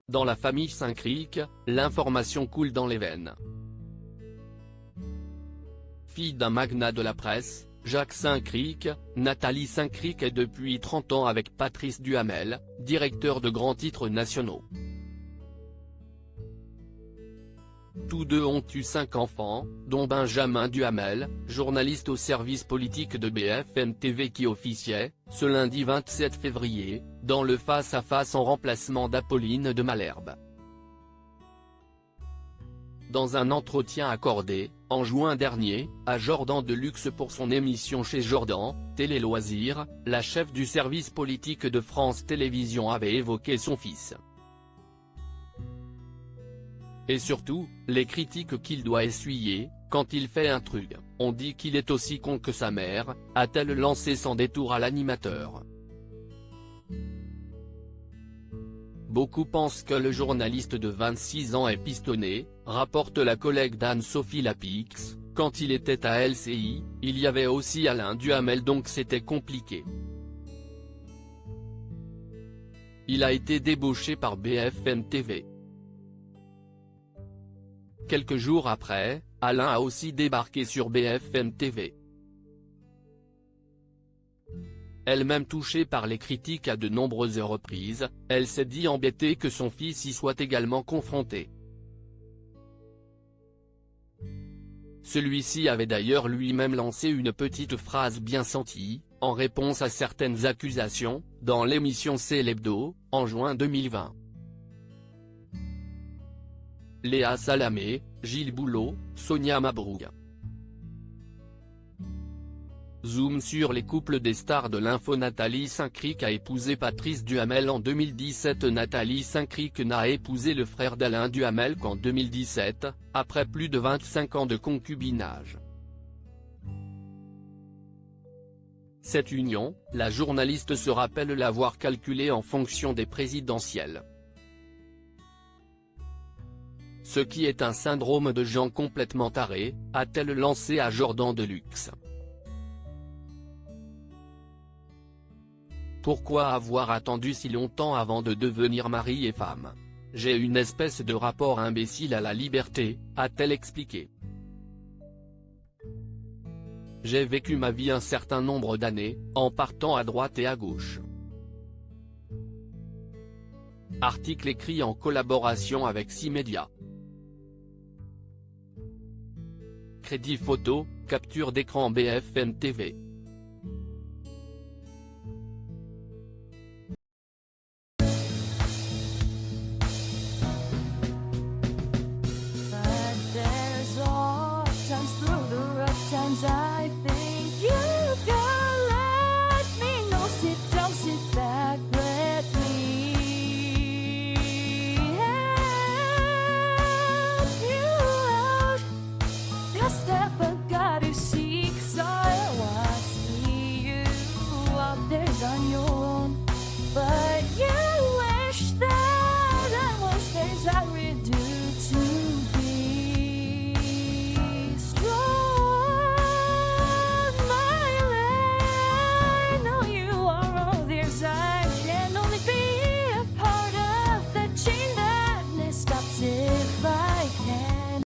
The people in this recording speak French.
Dans la famille Saint-Cricq, l'information coule dans les veines. Fille d'un magnat de la presse, Jacques Saint-Cricq, Nathalie Saint-Cricq est depuis 30 ans avec Patrice Duhamel, directeur de grands titres nationaux. Tous deux ont eu 5 enfants, dont Benjamin Duhamel, journaliste au service politique de BFM TV qui officiait, ce lundi 27 février, dans le face-à-face en remplacement d'Apolline de Malherbe. Dans un entretien accordé, en juin dernier, à Jordan Deluxe pour son émission chez Jordan, Télé Loisirs, la chef du service politique de France Télévisions avait évoqué son fils. Et surtout, les critiques qu'il doit essuyer, quand il fait un truc, on dit qu'il est aussi con que sa mère, a-t-elle lancé sans détour à l'animateur. Beaucoup pensent que le journaliste de 26 ans est pistonné, rapporte la collègue d'Anne-Sophie Lapix. Quand il était à LCI, il y avait aussi Alain Duhamel donc c'était compliqué. Il a été débauché par BFM TV. Quelques jours après, Alain a aussi débarqué sur BFM TV. Elle-même touchée par les critiques à de nombreuses reprises, elle s'est dit embêtée que son fils y soit également confronté. Celui-ci avait d'ailleurs lui-même lancé une petite phrase bien sentie, en réponse à certaines accusations, dans l'émission C'est l'Hebdo, en juin 2020. Léa Salamé, Gilles Boulot, Sonia Mabrouk. Zoom sur les couples des stars de l'info. Nathalie Saint-Cricq a épousé Patrice Duhamel en 2017. Nathalie Saint-Cricq n'a épousé le frère d'Alain Duhamel qu'en 2017, après plus de 25 ans de concubinage. Cette union, la journaliste se rappelle l'avoir calculée en fonction des présidentielles. Ce qui est un syndrome de gens complètement tarés, a-t-elle lancé à Jordan Deluxe. Pourquoi avoir attendu si longtemps avant de devenir mari et femme? J'ai une espèce de rapport imbécile à la liberté, a-t-elle expliqué. J'ai vécu ma vie un certain nombre d'années, en partant à droite et à gauche. Article écrit en collaboration avec 6 médias. Crédit photo, capture d'écran BFM TV.